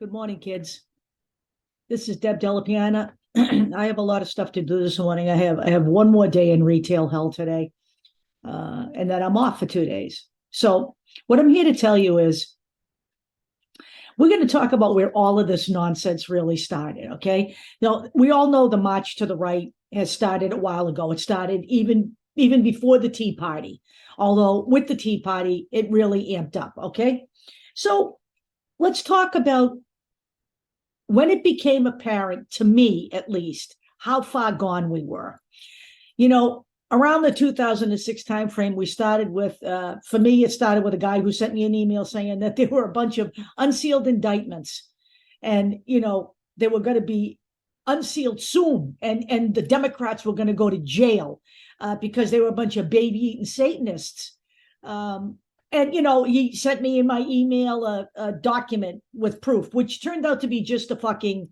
Good morning, kids. This is Deb Delapiana. I have a lot of stuff to do this morning. I have one more day in retail hell today, and then I'm off for 2 days. So what I'm here to tell you is we're going to talk about where all of this nonsense really started, okay? Now, we all know the march to the right has started a while ago. It started even before the Tea Party, although with the Tea Party, it really amped up, okay? So let's talk about when it became apparent, to me at least, how far gone we were. Around the 2006 timeframe, we started with, for me, it started with a guy who sent me an email saying that there were a bunch of unsealed indictments, and they were going to be unsealed soon, and the Democrats were going to go to jail because they were a bunch of baby-eating Satanists. And, he sent me in my email a document with proof, which turned out to be just a fucking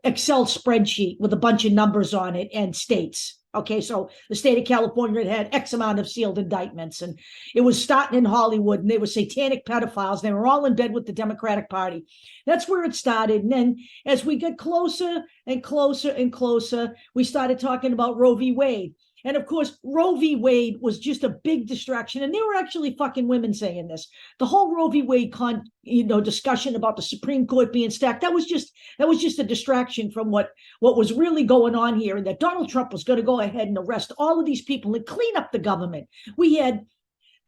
Excel spreadsheet with a bunch of numbers on it and states. Okay, so the state of California had X amount of sealed indictments, and it was starting in Hollywood, and they were satanic pedophiles. They were all in bed with the Democratic Party. That's where it started. And then as we get closer and closer and closer, we started talking about Roe v. Wade. And of course, Roe v. Wade was just a big distraction. And there were actually fucking women saying this. The whole Roe v. Wade discussion about the Supreme Court being stacked, that was just a distraction from what was really going on here, and that Donald Trump was going to go ahead and arrest all of these people and clean up the government. We had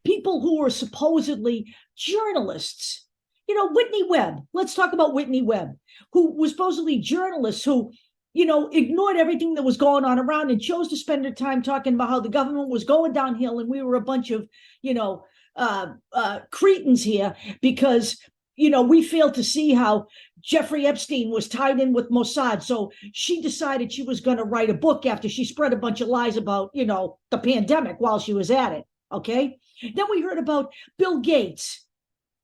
people who were supposedly journalists. Whitney Webb. Let's talk about Whitney Webb, who was supposedly journalists who ignored everything that was going on around and chose to spend their time talking about how the government was going downhill and we were a bunch of, cretins here because, we failed to see how Jeffrey Epstein was tied in with Mossad. So she decided she was going to write a book after she spread a bunch of lies about, the pandemic while she was at it. Okay. Then we heard about Bill Gates.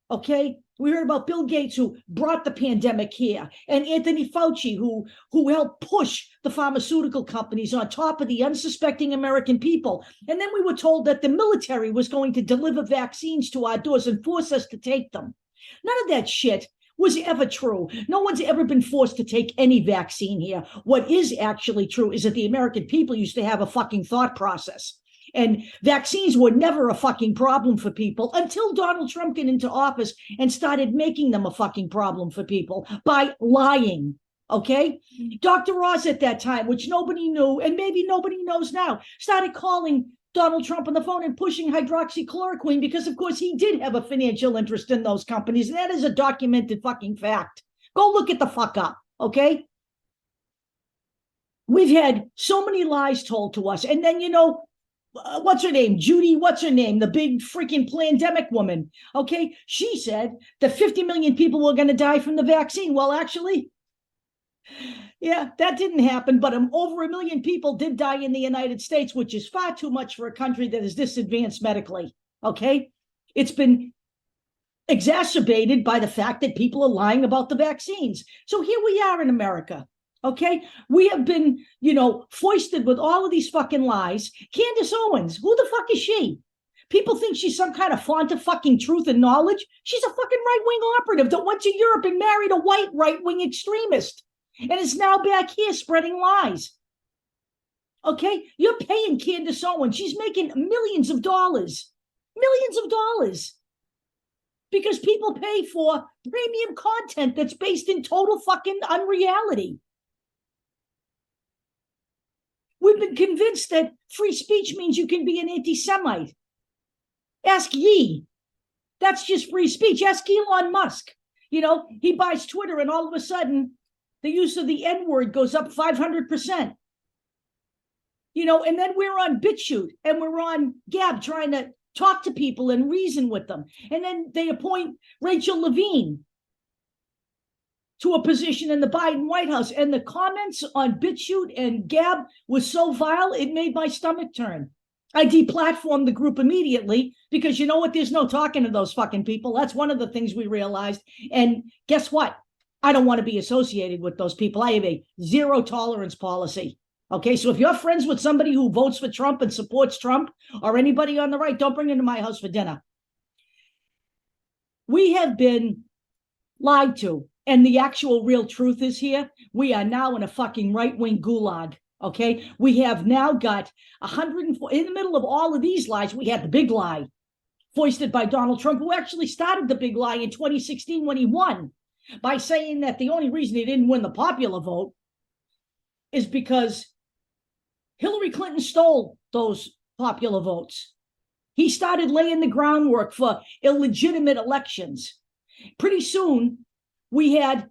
Okay. We heard about Bill Gates, who brought the pandemic here, and Anthony Fauci, who helped push the pharmaceutical companies on top of the unsuspecting American people. And then we were told that the military was going to deliver vaccines to our doors and force us to take them. None of that shit was ever true. No one's ever been forced to take any vaccine here. What is actually true is that the American people used to have a fucking thought process. And vaccines were never a fucking problem for people until Donald Trump got into office and started making them a fucking problem for people by lying. Okay. Dr. Oz at that time, which nobody knew, and maybe nobody knows now, started calling Donald Trump on the phone and pushing hydroxychloroquine because, of course, he did have a financial interest in those companies. And that is a documented fucking fact. Go look it the fuck up. Okay. We've had so many lies told to us. And then, what's her name? Judy, what's her name? The big freaking pandemic woman. Okay. She said that 50 million people were going to die from the vaccine. Well, actually, yeah, that didn't happen. But over 1 million people did die in the United States, which is far too much for a country that is this advanced medically. Okay. It's been exacerbated by the fact that people are lying about the vaccines. So here we are in America. Okay, we have been, foisted with all of these fucking lies. Candace Owens, who the fuck is she? People think she's some kind of font of fucking truth and knowledge. She's a fucking right-wing operative that went to Europe and married a white right-wing extremist and is now back here spreading lies. Okay, you're paying Candace Owens. She's making millions of dollars, because people pay for premium content that's based in total fucking unreality. We've been convinced that free speech means you can be an anti-Semite. Ask Ye. That's just free speech. Ask Elon Musk. He buys Twitter and all of a sudden the use of the N-word goes up 500%. And then we're on BitChute and we're on Gab trying to talk to people and reason with them. And then they appoint Rachel Levine to a position in the Biden White House. And the comments on BitChute and Gab was so vile, it made my stomach turn. I deplatformed the group immediately because you know what? There's no talking to those fucking people. That's one of the things we realized. And guess what? I don't want to be associated with those people. I have a zero tolerance policy. Okay, so if you're friends with somebody who votes for Trump and supports Trump or anybody on the right, don't bring them to my house for dinner. We have been lied to. And the actual real truth is here, we are now in a fucking right-wing gulag. Okay, we have now got 104 in the middle of all of these lies. We had the big lie foisted by Donald Trump, who actually started the big lie in 2016 when he won by saying that the only reason he didn't win the popular vote is because Hillary Clinton stole those popular votes. He started laying the groundwork for illegitimate elections. Pretty soon, we had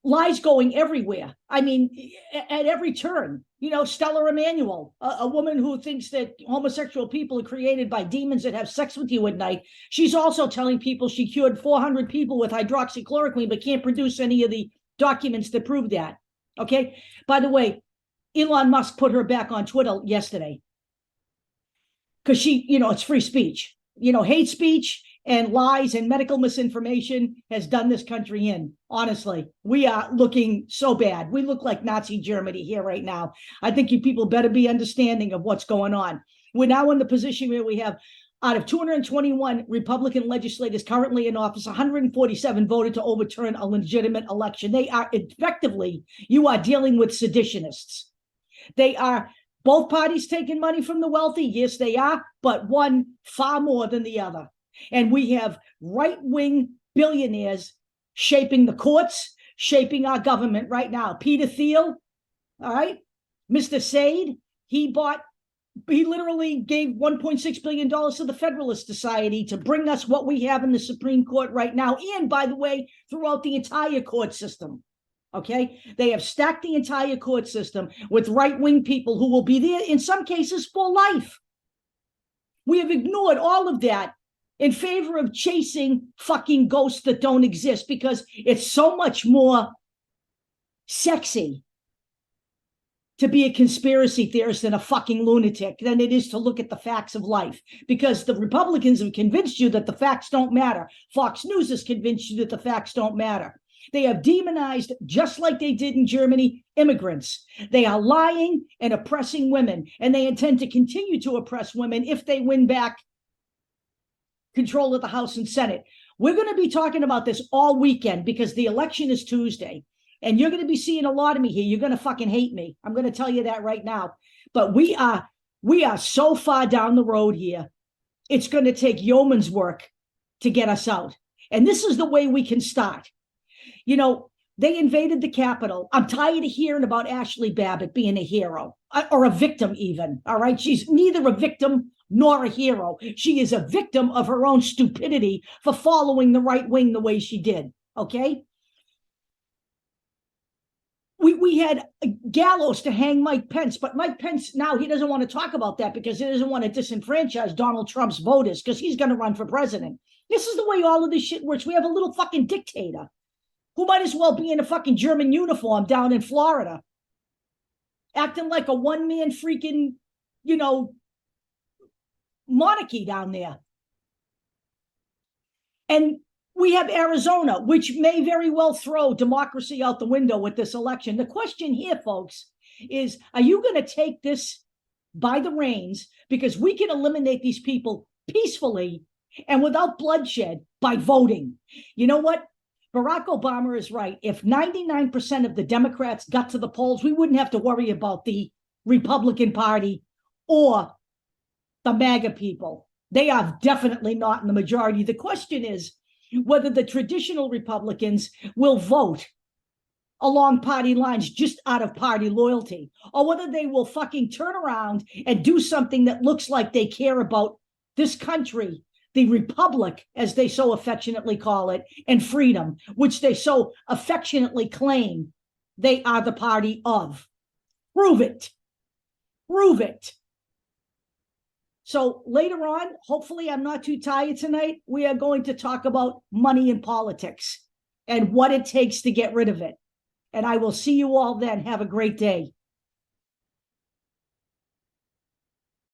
lies going everywhere. I mean, at every turn. Stella Emanuel, a woman who thinks that homosexual people are created by demons that have sex with you at night. She's also telling people she cured 400 people with hydroxychloroquine, but can't produce any of the documents that prove that. Okay. By the way, Elon Musk put her back on Twitter yesterday because it's free speech. Hate speech and lies and medical misinformation has done this country in. Honestly, we are looking so bad. We look like Nazi Germany here right now. I think you people better be understanding of what's going on. We're now in the position where we have, out of 221 Republican legislators currently in office, 147 voted to overturn a legitimate election. They are effectively, you are dealing with seditionists. They are both parties taking money from the wealthy. Yes, they are, but one far more than the other. And we have right-wing billionaires shaping the courts, shaping our government right now. Peter Thiel, all right, Mr. Said, he literally gave $1.6 billion to the Federalist Society to bring us what we have in the Supreme Court right now. And by the way, throughout the entire court system. Okay, they have stacked the entire court system with right-wing people who will be there in some cases for life. We have ignored all of that in favor of chasing fucking ghosts that don't exist because it's so much more sexy to be a conspiracy theorist than a fucking lunatic than it is to look at the facts of life, because the Republicans have convinced you that the facts don't matter. Fox News has convinced you that the facts don't matter. They have demonized, just like they did in Germany, immigrants. They are lying and oppressing women, and they intend to continue to oppress women if they win back control of the House and Senate. We're going to be talking about this all weekend because the election is Tuesday, and you're going to be seeing a lot of me here. You're going to fucking hate me. I'm going to tell you that right now. But we are so far down the road here. It's going to take yeoman's work to get us out. And this is the way we can start. They invaded the Capitol. I'm tired of hearing about Ashley Babbitt being a hero or a victim even. All right. She's neither a victim nor a hero. She is a victim of her own stupidity for following the right wing the way she did. Okay. We had gallows to hang Mike Pence, but Mike Pence now, he doesn't want to talk about that because he doesn't want to disenfranchise Donald Trump's voters because he's going to run for president. This is the way all of this shit works. We have a little fucking dictator who might as well be in a fucking German uniform down in Florida, acting like a one-man freaking, monarchy down there. And we have Arizona, which may very well throw democracy out the window with this election. The question here, folks, is are you going to take this by the reins? Because we can eliminate these people peacefully and without bloodshed by voting. You know what? Barack Obama is right. If 99% of the Democrats got to the polls, we wouldn't have to worry about the Republican Party or the MAGA people. They are definitely not in the majority. The question is whether the traditional Republicans will vote along party lines just out of party loyalty, or whether they will fucking turn around and do something that looks like they care about this country, the republic, as they so affectionately call it, and freedom, which they so affectionately claim they are the party of. Prove it. Prove it. So later on, hopefully I'm not too tired tonight, we are going to talk about money in politics and what it takes to get rid of it. And I will see you all then. Have a great day.